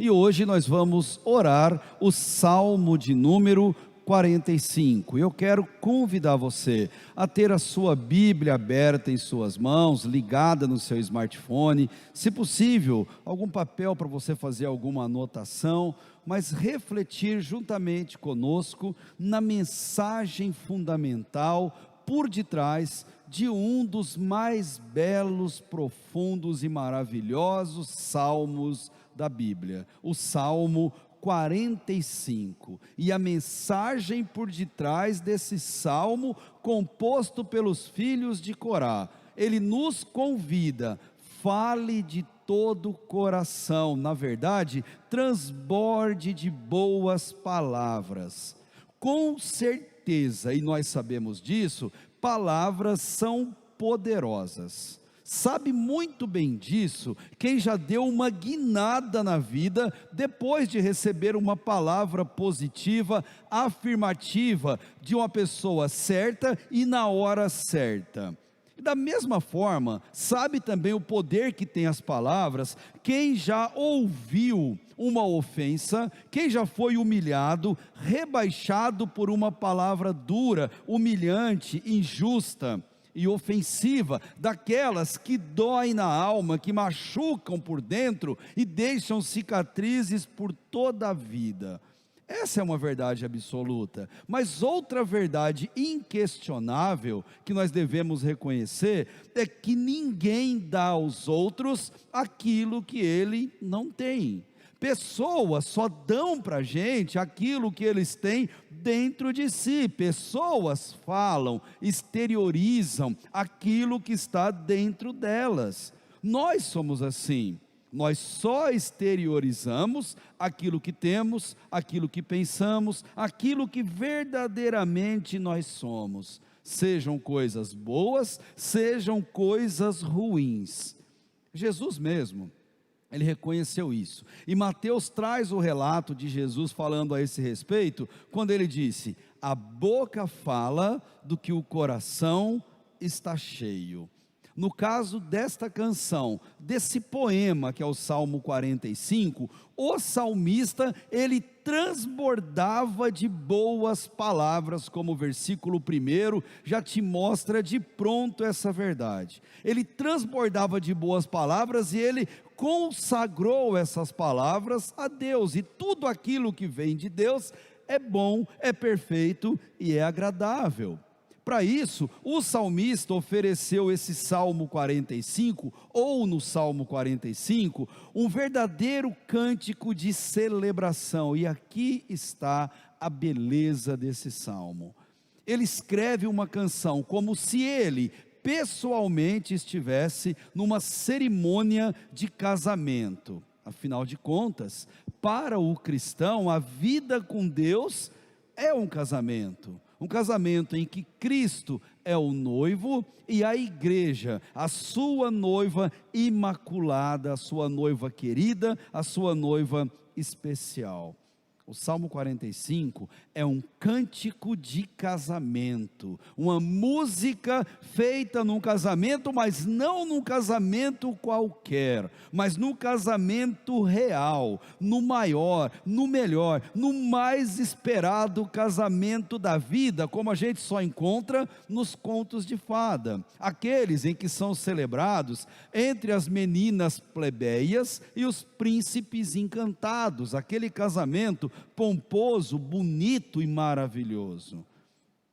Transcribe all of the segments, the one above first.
E hoje nós vamos orar o Salmo de número 45. Eu quero convidar você a ter a sua Bíblia aberta em suas mãos, ligada no seu smartphone, se possível, algum papel para você fazer alguma anotação, mas refletir juntamente conosco na mensagem fundamental por detrás de um dos mais belos, profundos e maravilhosos salmos da Bíblia, o Salmo 45, e a mensagem por detrás desse salmo, composto pelos filhos de Corá, ele nos convida: fale de todo o coração, na verdade, transborde de boas palavras. Com certeza, e nós sabemos disso, palavras são poderosas. Sabe muito bem disso quem já deu uma guinada na vida depois de receber uma palavra positiva, afirmativa de uma pessoa certa e na hora certa. Da mesma forma, sabe também o poder que tem as palavras quem já ouviu uma ofensa, quem já foi humilhado, rebaixado por uma palavra dura, humilhante, injusta e ofensiva, daquelas que doem na alma, que machucam por dentro e deixam cicatrizes por toda a vida. Essa é uma verdade absoluta, mas outra verdade inquestionável que nós devemos reconhecer é que ninguém dá aos outros aquilo que ele não tem. Pessoas só dão para a gente aquilo que eles têm dentro de si. Pessoas falam, exteriorizam aquilo que está dentro delas. Nós somos assim. Nós só exteriorizamos aquilo que temos, aquilo que pensamos, aquilo que verdadeiramente nós somos. Sejam coisas boas, sejam coisas ruins. Jesus mesmo, ele reconheceu isso, e Mateus traz o relato de Jesus falando a esse respeito, quando ele disse: a boca fala do que o coração está cheio. No caso desta canção, desse poema que é o Salmo 45, o salmista, ele transbordava de boas palavras, como o versículo 1 já te mostra de pronto essa verdade. Ele transbordava de boas palavras e ele consagrou essas palavras a Deus, e tudo aquilo que vem de Deus é bom, é perfeito e é agradável. Para isso, o salmista ofereceu esse Salmo 45, ou no Salmo 45, um verdadeiro cântico de celebração, e aqui está a beleza desse salmo. Ele escreve uma canção como se ele pessoalmente estivesse numa cerimônia de casamento. Afinal de contas, para o cristão, a vida com Deus é um casamento em que Cristo é o noivo e a igreja, a sua noiva imaculada, a sua noiva querida, a sua noiva especial. O Salmo 45 é um cântico de casamento, uma música feita num casamento, mas não num casamento qualquer, mas num casamento real, no maior, no melhor, no mais esperado casamento da vida, como a gente só encontra nos contos de fada, aqueles em que são celebrados entre as meninas plebeias e os príncipes encantados, aquele casamento pomposo, bonito e maravilhoso.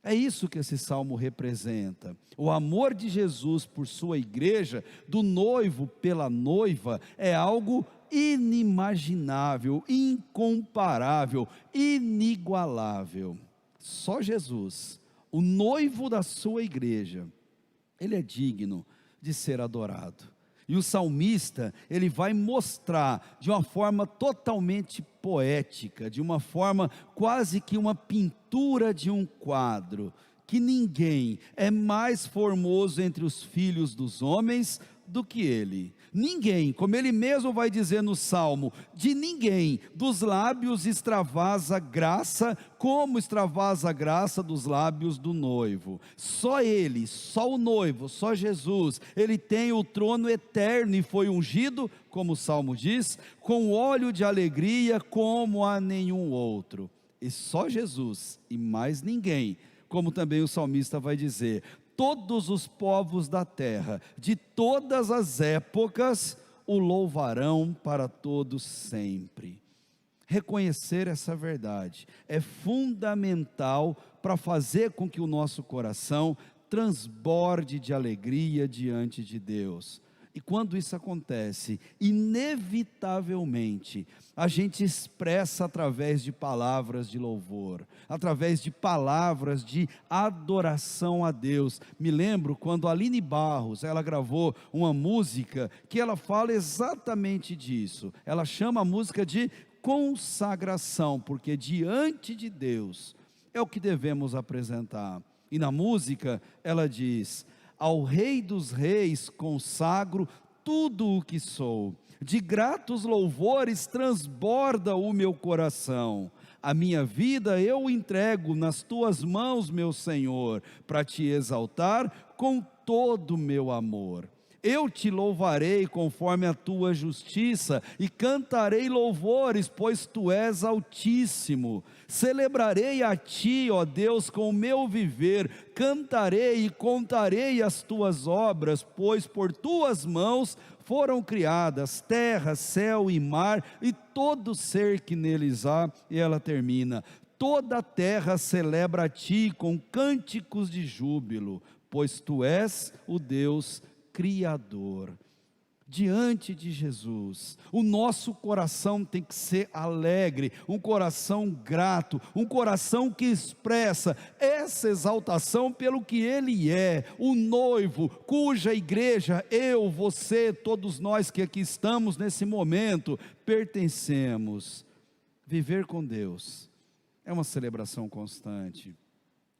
É isso que esse salmo representa. O amor de Jesus por sua igreja, do noivo pela noiva, é algo inimaginável, incomparável, inigualável. Só Jesus, o noivo da sua igreja, ele é digno de ser adorado. E o salmista, ele vai mostrar de uma forma totalmente poética, de uma forma quase que uma pintura de um quadro, que ninguém é mais formoso entre os filhos dos homens do que ele. Ninguém, como ele mesmo vai dizer no Salmo, de ninguém dos lábios extravasa graça, como extravasa a graça dos lábios do noivo. Só ele, só o noivo, só Jesus, ele tem o trono eterno e foi ungido, como o Salmo diz, com óleo de alegria como a nenhum outro. E só Jesus e mais ninguém, como também o salmista vai dizer, todos os povos da terra, de todas as épocas, o louvarão para todos sempre. Reconhecer essa verdade é fundamental para fazer com que o nosso coração transborde de alegria diante de Deus. E quando isso acontece, inevitavelmente, a gente expressa através de palavras de louvor, através de palavras de adoração a Deus. Me lembro quando a Aline Barros, ela gravou uma música que ela fala exatamente disso. Ela chama a música de consagração, porque diante de Deus é o que devemos apresentar. E na música ela diz: ao Rei dos Reis consagro tudo o que sou, de gratos louvores transborda o meu coração. A minha vida eu entrego nas tuas mãos, meu Senhor, para te exaltar com todo o meu amor. Eu te louvarei conforme a tua justiça e cantarei louvores, pois tu és altíssimo. Celebrarei a ti, ó Deus, com o meu viver, cantarei e contarei as tuas obras, pois por tuas mãos foram criadas terra, céu e mar e todo ser que neles há. E ela termina: toda a terra celebra a ti com cânticos de júbilo, pois tu és o Deus Criador. Diante de Jesus, o nosso coração tem que ser alegre, um coração grato, um coração que expressa essa exaltação pelo que Ele é, o noivo, cuja igreja eu, você, todos nós que aqui estamos nesse momento, pertencemos. Viver com Deus é uma celebração constante,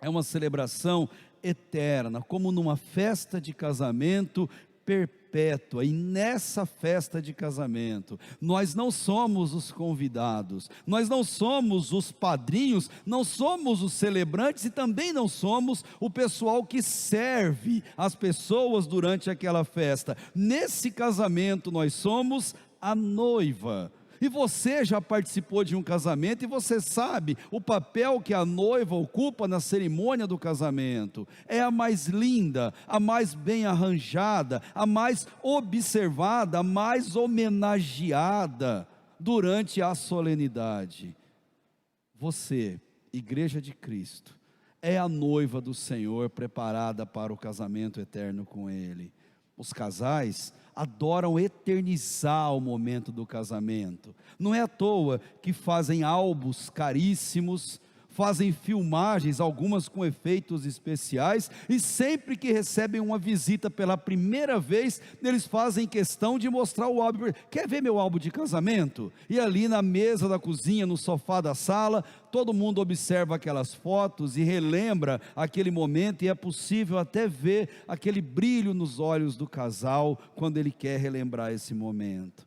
é uma celebração eterna, como numa festa de casamento perpétua. E nessa festa de casamento, nós não somos os convidados, nós não somos os padrinhos, não somos os celebrantes e também não somos o pessoal que serve as pessoas durante aquela festa. Nesse casamento nós somos a noiva. E você já participou de um casamento e você sabe o papel que a noiva ocupa na cerimônia do casamento. É a mais linda, a mais bem arranjada, a mais observada, a mais homenageada durante a solenidade. Você, Igreja de Cristo, é a noiva do Senhor preparada para o casamento eterno com Ele. Os casais adoram eternizar o momento do casamento. Não é à toa que fazem álbuns caríssimos, fazem filmagens, algumas com efeitos especiais, e sempre que recebem uma visita pela primeira vez, eles fazem questão de mostrar o álbum. Quer ver meu álbum de casamento? E ali na mesa da cozinha, no sofá da sala, todo mundo observa aquelas fotos e relembra aquele momento, e é possível até ver aquele brilho nos olhos do casal, quando ele quer relembrar esse momento.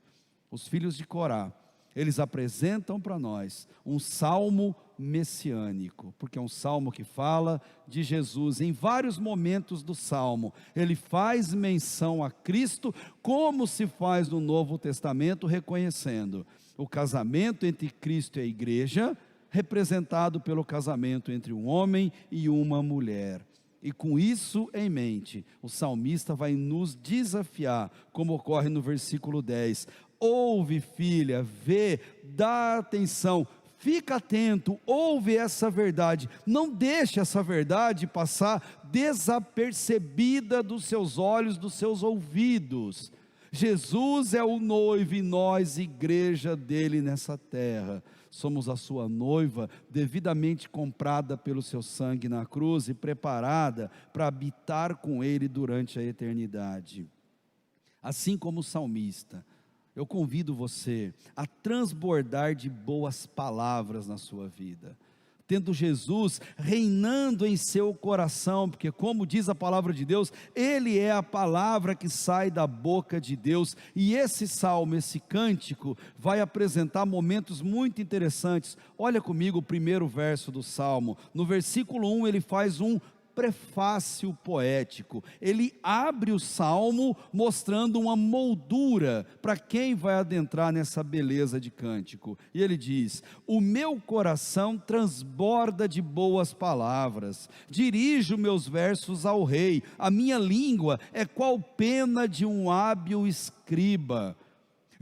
Os filhos de Corá, eles apresentam para nós um salmo messiânico, porque é um salmo que fala de Jesus. Em vários momentos do salmo, ele faz menção a Cristo, como se faz no Novo Testamento, reconhecendo o casamento entre Cristo e a igreja, representado pelo casamento entre um homem e uma mulher. E com isso em mente, o salmista vai nos desafiar, como ocorre no versículo 10, ouve, filha, vê, dá atenção, fica atento, ouve essa verdade, não deixe essa verdade passar desapercebida dos seus olhos, dos seus ouvidos. Jesus é o noivo e nós, igreja dele nessa terra, somos a sua noiva, devidamente comprada pelo seu sangue na cruz e preparada para habitar com ele durante a eternidade. Assim como o salmista, eu convido você a transbordar de boas palavras na sua vida. tendo Jesus reinando em seu coração, porque como diz a palavra de Deus, Ele é a palavra que sai da boca de Deus, e esse salmo, esse cântico, vai apresentar momentos muito interessantes. Olha comigo o primeiro verso do salmo, no versículo 1 ele faz um prefácio poético, ele abre o salmo mostrando uma moldura para quem vai adentrar nessa beleza de cântico, e ele diz: o meu coração transborda de boas palavras, dirijo meus versos ao rei, a minha língua é qual pena de um hábil escriba.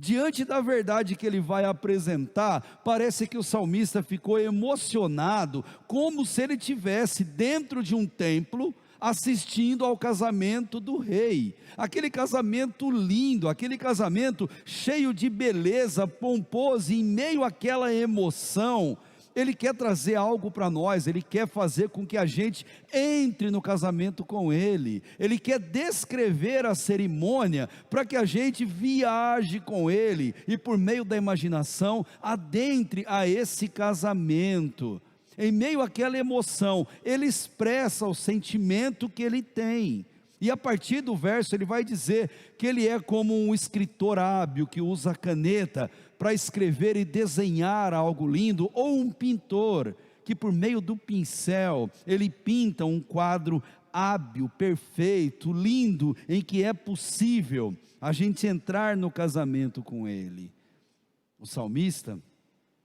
Diante da verdade que ele vai apresentar, parece que o salmista ficou emocionado, como se ele estivesse dentro de um templo, assistindo ao casamento do rei, aquele casamento lindo, aquele casamento cheio de beleza, pomposo, e em meio àquela emoção, ele quer trazer algo para nós, ele quer fazer com que a gente entre no casamento com ele, ele quer descrever a cerimônia, para que a gente viaje com ele, e por meio da imaginação, adentre a esse casamento. Em meio àquela emoção, ele expressa o sentimento que ele tem, e a partir do verso ele vai dizer que ele é como um escritor hábil, que usa caneta para escrever e desenhar algo lindo, ou um pintor, que por meio do pincel, ele pinta um quadro hábil, perfeito, lindo, em que é possível a gente entrar no casamento com ele. O salmista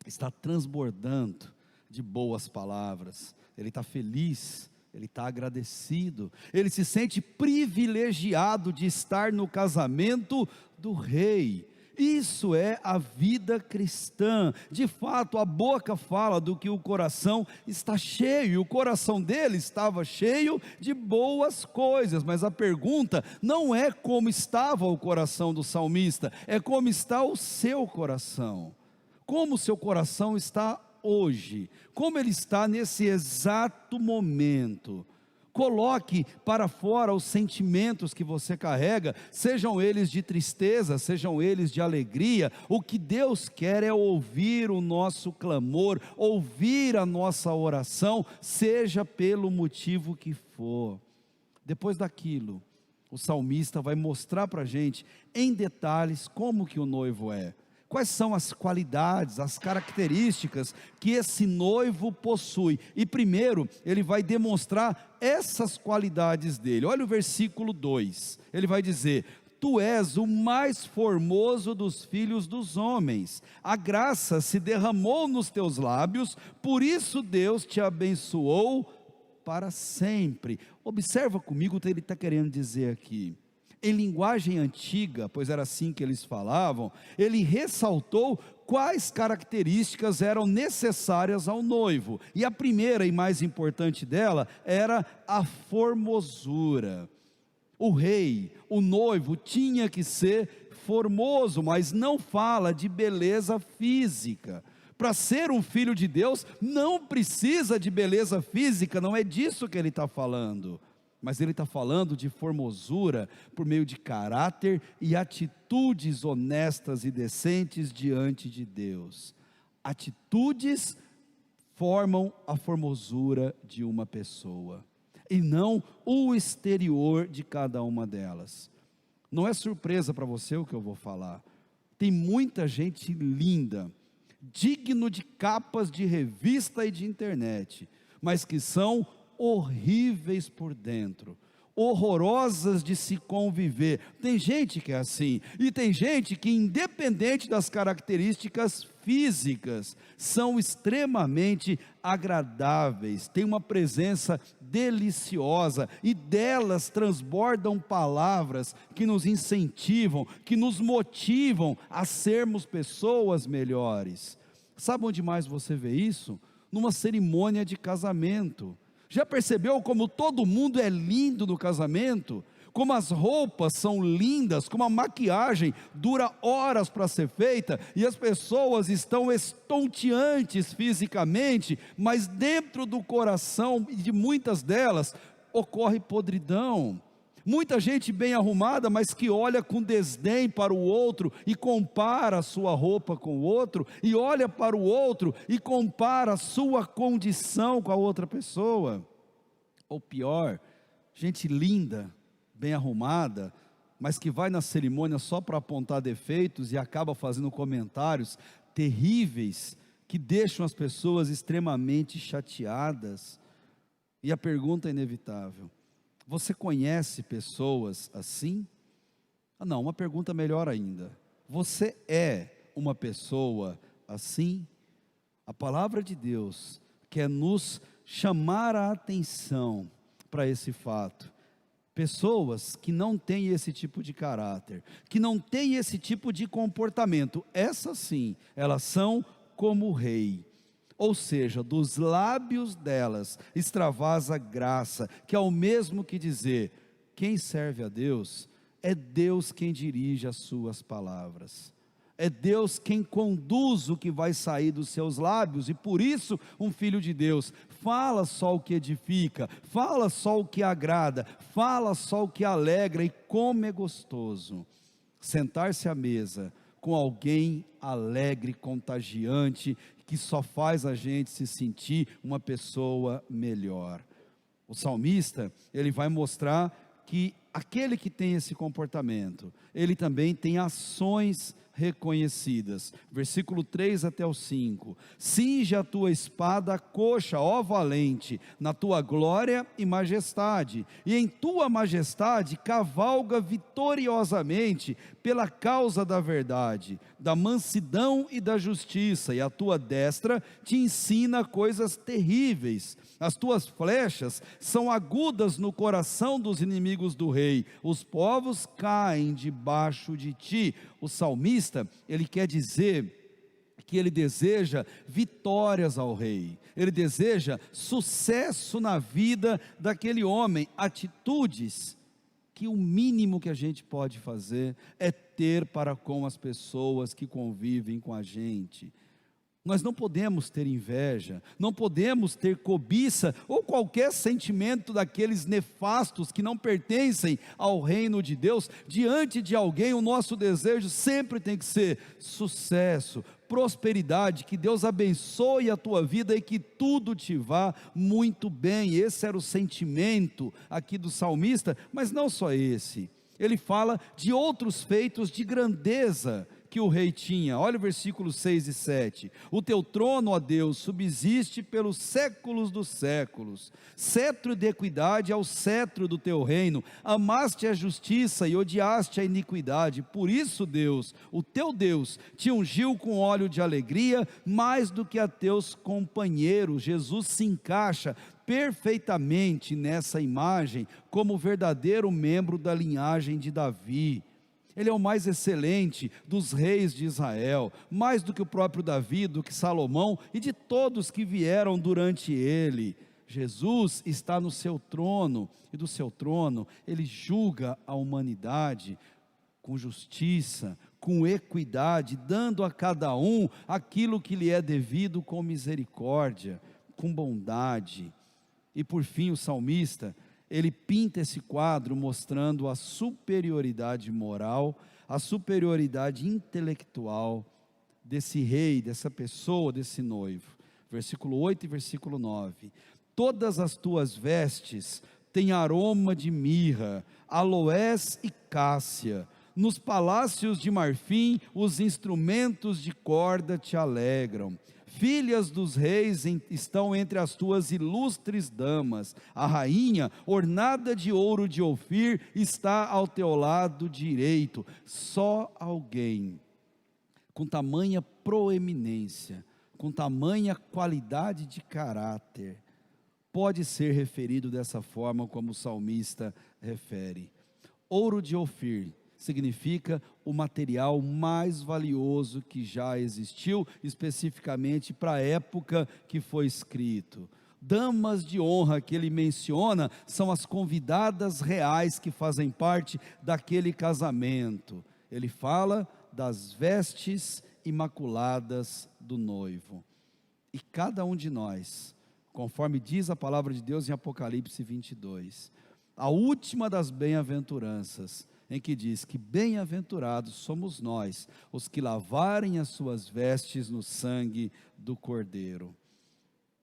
está transbordando de boas palavras, ele está feliz, ele está agradecido, ele se sente privilegiado de estar no casamento do rei. Isso é a vida cristã. De fato, a boca fala do que o coração está cheio, e o coração dele estava cheio de boas coisas. Mas a pergunta não é como estava o coração do salmista, é como está o seu coração. Como o seu coração está hoje, como ele está nesse exato momento. Coloque para fora os sentimentos que você carrega, sejam eles de tristeza, sejam eles de alegria. O que Deus quer é ouvir o nosso clamor, ouvir a nossa oração, seja pelo motivo que for. Depois daquilo, o salmista vai mostrar para a gente em detalhes como que o noivo é. Quais são as qualidades, as características que esse noivo possui? E primeiro, ele vai demonstrar essas qualidades dele. Olha o versículo 2, ele vai dizer: tu és o mais formoso dos filhos dos homens, a graça se derramou nos teus lábios, por isso Deus te abençoou para sempre. Observa comigo o que ele está querendo dizer aqui. Em linguagem antiga, pois era assim que eles falavam, ele ressaltou quais características eram necessárias ao noivo, e a primeira e mais importante dela era a formosura. O rei, o noivo, tinha que ser formoso, mas não fala de beleza física. Para ser um filho de Deus, não precisa de beleza física, não é disso que ele está falando. Mas ele está falando de formosura por meio de caráter e atitudes honestas e decentes diante de Deus. Atitudes formam a formosura de uma pessoa, e não o exterior de cada uma delas. Não é surpresa para você o que eu vou falar. Tem muita gente linda, digno de capas de revista e de internet, mas que são horríveis por dentro, horrorosas de se conviver. Tem gente que é assim, e tem gente que, independente das características físicas, são extremamente agradáveis, tem uma presença deliciosa, e delas transbordam palavras que nos incentivam, que nos motivam a sermos pessoas melhores. Sabe onde mais você vê isso? Numa cerimônia de casamento. Já percebeu como todo mundo é lindo no casamento? Como as roupas são lindas, como a maquiagem dura horas para ser feita, e as pessoas estão estonteantes fisicamente, mas dentro do coração de muitas delas ocorre podridão. Muita gente bem arrumada, mas que olha com desdém para o outro e compara a sua roupa com o outro, e olha para o outro e compara a sua condição com a outra pessoa. Ou pior, gente linda, bem arrumada, mas que vai na cerimônia só para apontar defeitos e acaba fazendo comentários terríveis que deixam as pessoas extremamente chateadas. E a pergunta é inevitável: você conhece pessoas assim? Não, uma pergunta melhor ainda: você é uma pessoa assim? A palavra de Deus quer nos chamar a atenção para esse fato. Pessoas que não têm esse tipo de caráter, que não têm esse tipo de comportamento, essas sim, elas são como o rei. Ou seja, dos lábios delas extravasa graça, que é o mesmo que dizer: quem serve a Deus, é Deus quem dirige as suas palavras, é Deus quem conduz o que vai sair dos seus lábios. E por isso um filho de Deus fala só o que edifica, fala só o que agrada, fala só o que alegra. E como é gostoso sentar-se à mesa com alguém alegre, contagiante, que só faz a gente se sentir uma pessoa melhor. O salmista, ele vai mostrar que aquele que tem esse comportamento, ele também tem ações reconhecidas. Versículo 3 até o 5: cinge a tua espada à coxa, ó valente, na tua glória e majestade, e em tua majestade cavalga vitoriosamente pela causa da verdade, da mansidão e da justiça, e a tua destra te ensina coisas terríveis. As tuas flechas são agudas no coração dos inimigos do rei, os povos caem debaixo de ti. O salmista, ele quer dizer que ele deseja vitórias ao rei, ele deseja sucesso na vida daquele homem, atitudes que o mínimo que a gente pode fazer é ter para com as pessoas que convivem com a gente. Nós não podemos ter inveja, não podemos ter cobiça ou qualquer sentimento daqueles nefastos que não pertencem ao reino de Deus. Diante de alguém, o nosso desejo sempre tem que ser sucesso, prosperidade, que Deus abençoe a tua vida e que tudo te vá muito bem. Esse era o sentimento aqui do salmista, mas não só esse. Ele fala de outros feitos de grandeza que o rei tinha. Olha o versículo 6 e 7: o teu trono, ó Deus, subsiste pelos séculos dos séculos, cetro de equidade é o cetro do teu reino, amaste a justiça e odiaste a iniquidade. Por isso Deus, o teu Deus, te ungiu com óleo de alegria, mais do que a teus companheiros. Jesus se encaixa perfeitamente nessa imagem, como verdadeiro membro da linhagem de Davi. Ele é o mais excelente dos reis de Israel, mais do que o próprio Davi, do que Salomão e de todos que vieram durante ele. Jesus está no seu trono, e do seu trono ele julga a humanidade com justiça, com equidade, dando a cada um aquilo que lhe é devido com misericórdia, com bondade. E por fim o salmista, ele pinta esse quadro mostrando a superioridade moral, a superioridade intelectual desse rei, dessa pessoa, desse noivo. Versículo 8 e versículo 9: todas as tuas vestes têm aroma de mirra, aloés e cássia, nos palácios de marfim os instrumentos de corda te alegram. Filhas dos reis estão entre as tuas ilustres damas, a rainha ornada de ouro de Ofir está ao teu lado direito. Só alguém com tamanha proeminência, com tamanha qualidade de caráter, pode ser referido dessa forma como o salmista refere. Ouro de Ofir significa o material mais valioso que já existiu, especificamente para a época que foi escrito. Damas de honra que ele menciona são as convidadas reais que fazem parte daquele casamento. Ele fala das vestes imaculadas do noivo. E cada um de nós, conforme diz a palavra de Deus em Apocalipse 22, a última das bem-aventuranças, em que diz que bem-aventurados somos nós, os que lavarem as suas vestes no sangue do Cordeiro.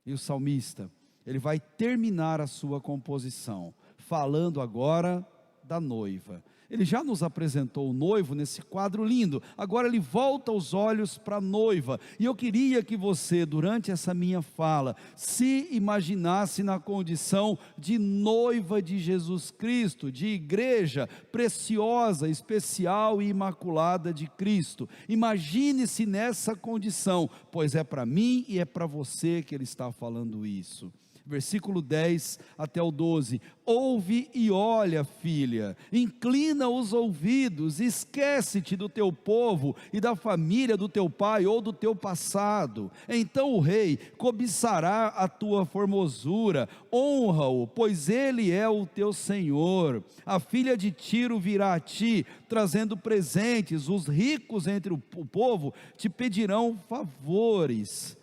E o salmista, ele vai terminar a sua composição, falando agora da noiva. Ele já nos apresentou o noivo nesse quadro lindo, agora ele volta os olhos para a noiva, e eu queria que você, durante essa minha fala, se imaginasse na condição de noiva de Jesus Cristo, de igreja preciosa, especial e imaculada de Cristo. Imagine-se nessa condição, pois é para mim e é para você que ele está falando isso. Versículo 10 até o 12, ouve e olha, filha, inclina os ouvidos, esquece-te do teu povo e da família do teu pai ou do teu passado. Então o rei cobiçará a tua formosura, honra-o, pois ele é o teu Senhor. A filha de Tiro virá a ti, trazendo presentes, os ricos entre o povo te pedirão favores.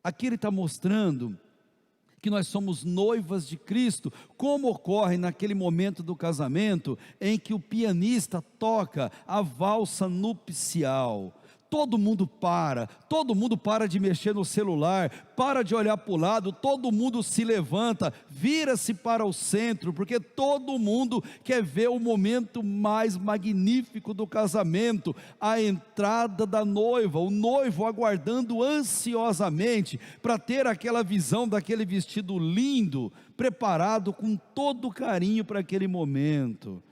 Aqui ele está mostrando que nós somos noivas de Cristo, como ocorre naquele momento do casamento, em que o pianista toca a valsa nupcial. Todo mundo para de mexer no celular, para de olhar para o lado, todo mundo se levanta, vira-se para o centro, porque todo mundo quer ver o momento mais magnífico do casamento, a entrada da noiva, o noivo aguardando ansiosamente, para ter aquela visão daquele vestido lindo, preparado com todo carinho para aquele momento.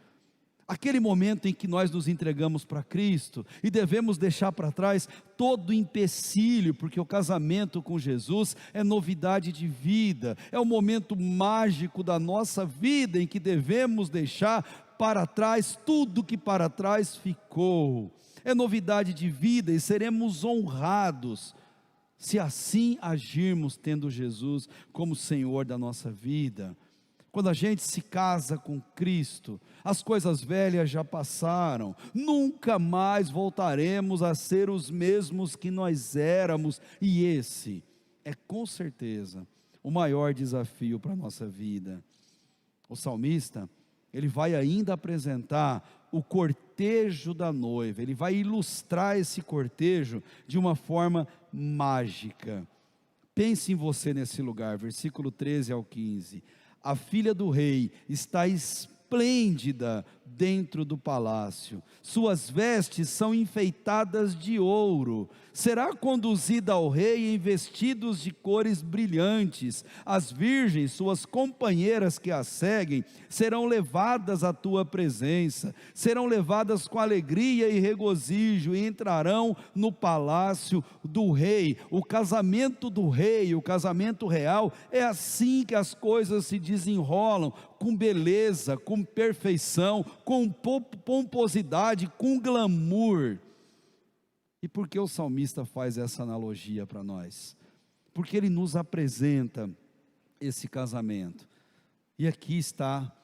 Aquele momento em que nós nos entregamos para Cristo e devemos deixar para trás todo empecilho, porque o casamento com Jesus é novidade de vida, é o momento mágico da nossa vida em que devemos deixar para trás tudo que para trás ficou. É novidade de vida e seremos honrados se assim agirmos, tendo Jesus como Senhor da nossa vida. Quando a gente se casa com Cristo, as coisas velhas já passaram, nunca mais voltaremos a ser os mesmos que nós éramos, e esse é com certeza o maior desafio para a nossa vida. O salmista, ele vai ainda apresentar o cortejo da noiva, ele vai ilustrar esse cortejo de uma forma mágica. Pense em você nesse lugar, versículo 13 ao 15. A filha do rei está esplêndida dentro do palácio, suas vestes são enfeitadas de ouro, será conduzida ao rei em vestidos de cores brilhantes, as virgens, suas companheiras que a seguem, serão levadas à tua presença, serão levadas com alegria e regozijo, e entrarão no palácio do rei. O casamento do rei, o casamento real, é assim que as coisas se desenrolam, com beleza, com perfeição, com pomposidade, com glamour. E por que o salmista faz essa analogia para nós? Porque ele nos apresenta esse casamento. E aqui está,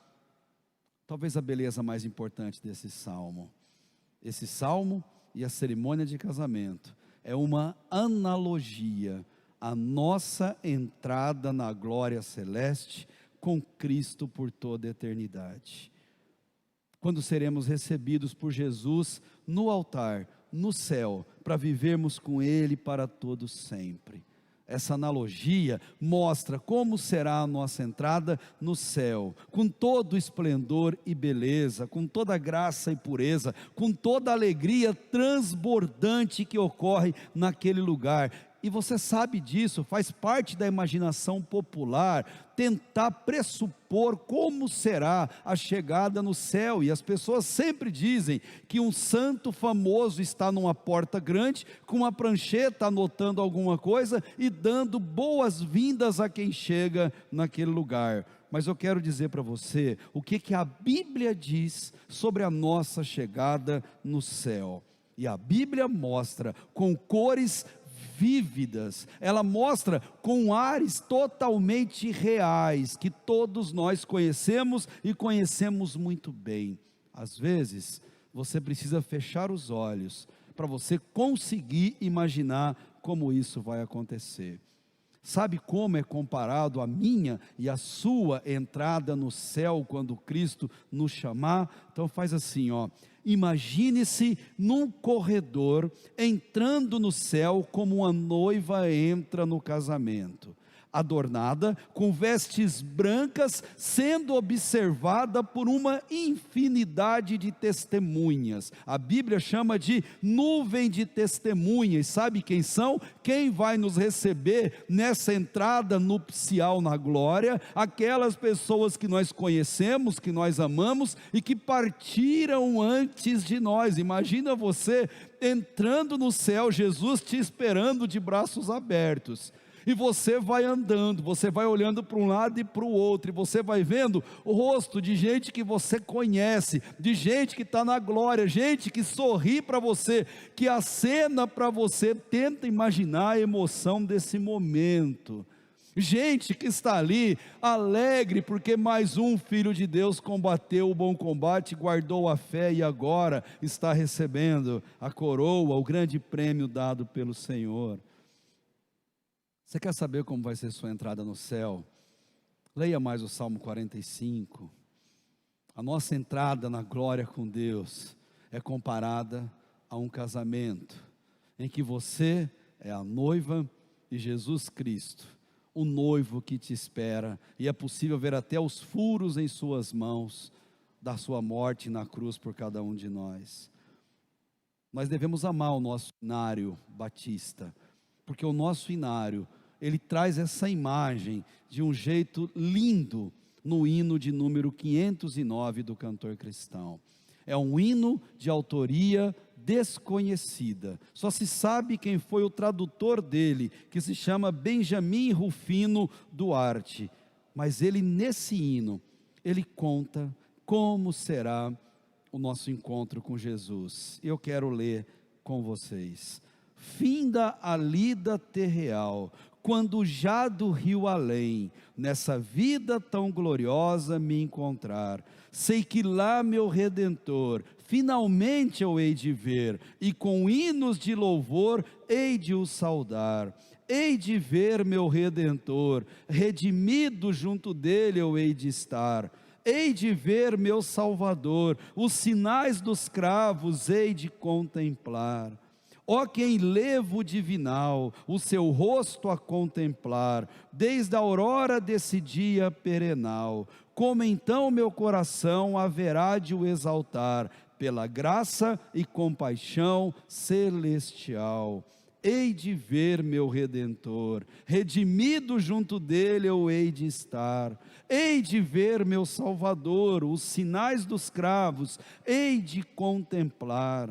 talvez a beleza mais importante desse salmo. Esse salmo e a cerimônia de casamento é uma analogia à nossa entrada na glória celeste com Cristo por toda a eternidade. Quando seremos recebidos por Jesus no altar, no céu, para vivermos com Ele para todo sempre. Essa analogia mostra como será a nossa entrada no céu, com todo esplendor e beleza, com toda graça e pureza, com toda alegria transbordante que ocorre naquele lugar. E você sabe disso, faz parte da imaginação popular, tentar pressupor como será a chegada no céu, e as pessoas sempre dizem que um santo famoso está numa porta grande, com uma prancheta anotando alguma coisa, e dando boas-vindas a quem chega naquele lugar. Mas eu quero dizer para você, o que a Bíblia diz sobre a nossa chegada no céu, e a Bíblia mostra com cores vívidas, ela mostra com ares totalmente reais, que todos nós conhecemos e conhecemos muito bem. Às vezes, você precisa fechar os olhos, para você conseguir imaginar como isso vai acontecer. Sabe como é comparado a minha e a sua entrada no céu quando Cristo nos chamar? Então faz assim, ó. Imagine-se num corredor entrando no céu como uma noiva entra no casamento, adornada com vestes brancas, sendo observada por uma infinidade de testemunhas. A Bíblia chama de nuvem de testemunhas. Sabe quem são? Quem vai nos receber nessa entrada nupcial na glória? Aquelas pessoas que nós conhecemos, que nós amamos e que partiram antes de nós. Imagina você entrando no céu, Jesus te esperando de braços abertos. E você vai andando, você vai olhando para um lado e para o outro, e você vai vendo o rosto de gente que você conhece, de gente que está na glória, gente que sorri para você, que acena para você. Tenta imaginar a emoção desse momento. Gente que está ali, alegre, porque mais um filho de Deus combateu o bom combate, guardou a fé e agora está recebendo a coroa, o grande prêmio dado pelo Senhor. Você quer saber como vai ser sua entrada no céu? Leia mais o Salmo 45. A nossa entrada na glória com Deus é comparada a um casamento, em que você é a noiva e Jesus Cristo, o noivo que te espera, e é possível ver até os furos em suas mãos, da sua morte na cruz por cada um de nós. Nós devemos amar o nosso inário batista, porque o nosso inário, ele traz essa imagem de um jeito lindo no hino de número 509 do cantor cristão. É um hino de autoria desconhecida, só se sabe quem foi o tradutor dele, que se chama Benjamin Rufino Duarte, mas ele nesse hino, ele conta como será o nosso encontro com Jesus. Eu quero ler com vocês. Finda a lida terreal, quando já do rio além, nessa vida tão gloriosa me encontrar, sei que lá meu Redentor, finalmente eu hei de ver, e com hinos de louvor hei de o saudar. Hei de ver meu Redentor, redimido junto dele eu hei de estar. Hei de ver meu Salvador, os sinais dos cravos hei de contemplar. Ó quem levo divinal, o seu rosto a contemplar, desde a aurora desse dia perenal, como então meu coração haverá de o exaltar, pela graça e compaixão celestial. Hei de ver meu Redentor, redimido junto dele eu hei de estar. Hei de ver meu Salvador, os sinais dos cravos hei de contemplar.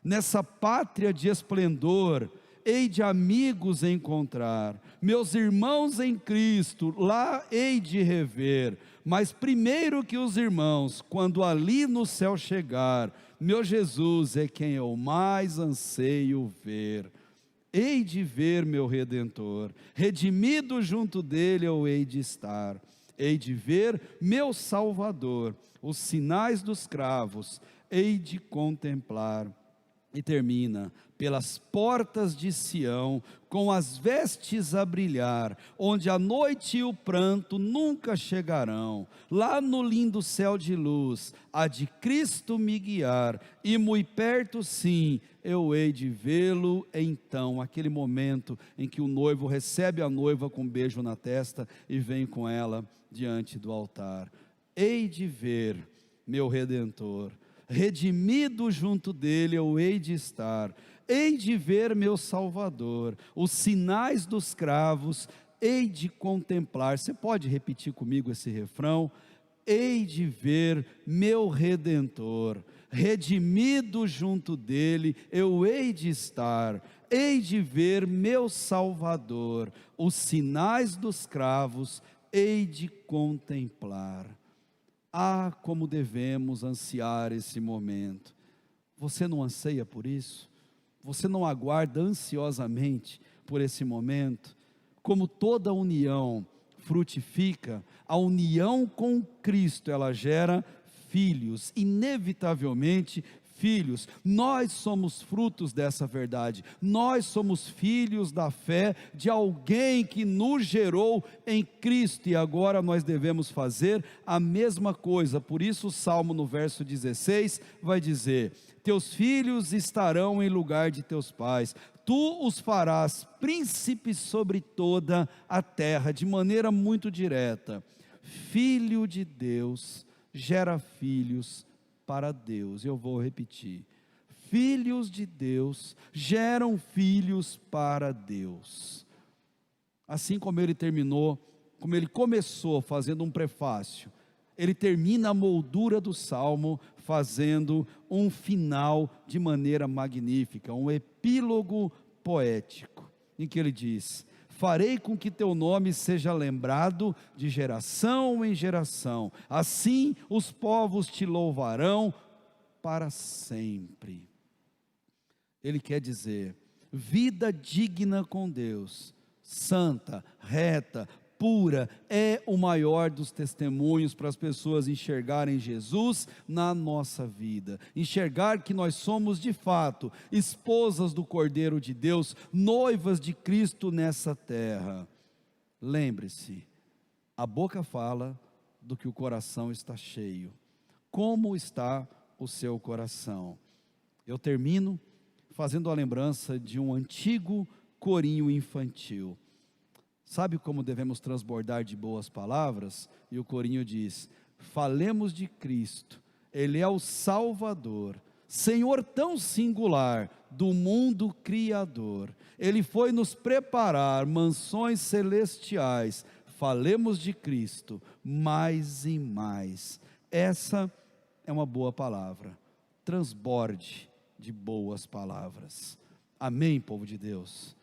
Nessa pátria de esplendor, hei de amigos encontrar, meus irmãos em Cristo, lá hei de rever, mas primeiro que os irmãos, quando ali no céu chegar, meu Jesus é quem eu mais anseio ver. Hei de ver meu Redentor, redimido junto dele eu hei de estar. Hei de ver meu Salvador, os sinais dos cravos hei de contemplar. E termina, pelas portas de Sião, com as vestes a brilhar, onde a noite e o pranto nunca chegarão, lá no lindo céu de luz, há de Cristo me guiar, e muito perto sim, eu hei de vê-lo então, aquele momento em que o noivo recebe a noiva com um beijo na testa, e vem com ela diante do altar. Hei de ver meu Redentor, redimido junto dele eu hei de estar. Hei de ver meu Salvador, os sinais dos cravos hei de contemplar. Você pode repetir comigo esse refrão? Hei de ver meu Redentor, redimido junto dele eu hei de estar. Hei de ver meu Salvador, os sinais dos cravos hei de contemplar. Ah, como devemos ansiar esse momento. Você não anseia por isso? Você não aguarda ansiosamente por esse momento? Como toda união frutifica, a união com Cristo, ela gera filhos, inevitavelmente filhos. Nós somos frutos dessa verdade. Nós somos filhos da fé de alguém que nos gerou em Cristo, e agora nós devemos fazer a mesma coisa. Por isso o Salmo no verso 16 vai dizer: teus filhos estarão em lugar de teus pais, tu os farás príncipes sobre toda a terra. De maneira muito direta, filho de Deus gera filhos para Deus. Eu vou repetir: filhos de Deus geram filhos para Deus. Assim como ele terminou, como ele começou fazendo um prefácio, ele termina a moldura do Salmo fazendo um final de maneira magnífica, um epílogo poético, em que ele diz: farei com que teu nome seja lembrado de geração em geração, assim os povos te louvarão para sempre. Ele quer dizer, vida digna com Deus, santa, reta, pura, é o maior dos testemunhos para as pessoas enxergarem Jesus na nossa vida, enxergar que nós somos de fato esposas do Cordeiro de Deus, noivas de Cristo nessa terra. Lembre-se, a boca fala do que o coração está cheio. Como está o seu coração? Eu termino fazendo a lembrança de um antigo corinho infantil. Sabe como devemos transbordar de boas palavras? E o corinho diz: falemos de Cristo, Ele é o Salvador, Senhor tão singular do mundo criador. Ele foi nos preparar mansões celestiais. Falemos de Cristo mais e mais. Essa é uma boa palavra. Transborde de boas palavras. Amém, povo de Deus?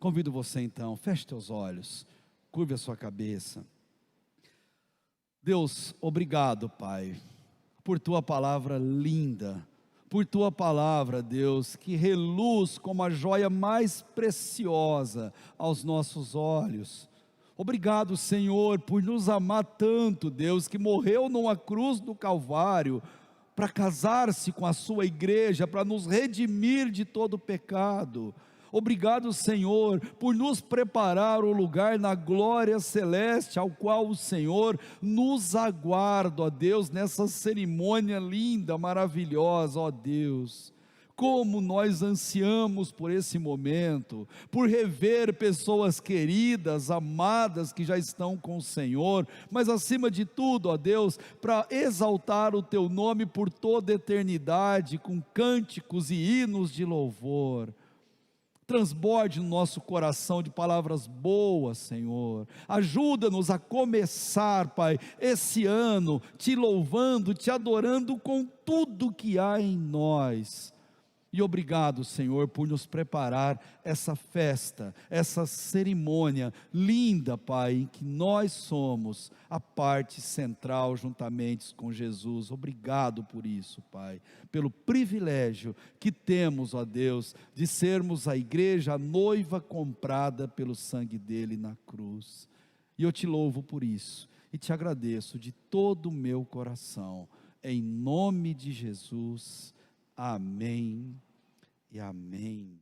Convido você então, feche teus olhos, curve a sua cabeça. Deus, obrigado, Pai, por tua palavra linda, por tua palavra, Deus, que reluz como a joia mais preciosa aos nossos olhos. Obrigado, Senhor, por nos amar tanto, Deus, que morreu numa cruz do Calvário, para casar-se com a sua igreja, para nos redimir de todo pecado. Obrigado, Senhor, por nos preparar o lugar na glória celeste, ao qual o Senhor nos aguarda, ó Deus, nessa cerimônia linda, maravilhosa, ó Deus. Como nós ansiamos por esse momento, por rever pessoas queridas, amadas, que já estão com o Senhor, mas acima de tudo, ó Deus, para exaltar o Teu nome por toda a eternidade, com cânticos e hinos de louvor. Transborde no nosso coração de palavras boas, Senhor. Ajuda-nos a começar, Pai, esse ano, te louvando, te adorando com tudo que há em nós. E obrigado, Senhor, por nos preparar essa festa, essa cerimônia linda, Pai, em que nós somos a parte central juntamente com Jesus. Obrigado por isso, Pai, pelo privilégio que temos, ó Deus, de sermos a igreja, a noiva comprada pelo sangue dele na cruz. E eu te louvo por isso e te agradeço de todo o meu coração, em nome de Jesus. Amém e amém.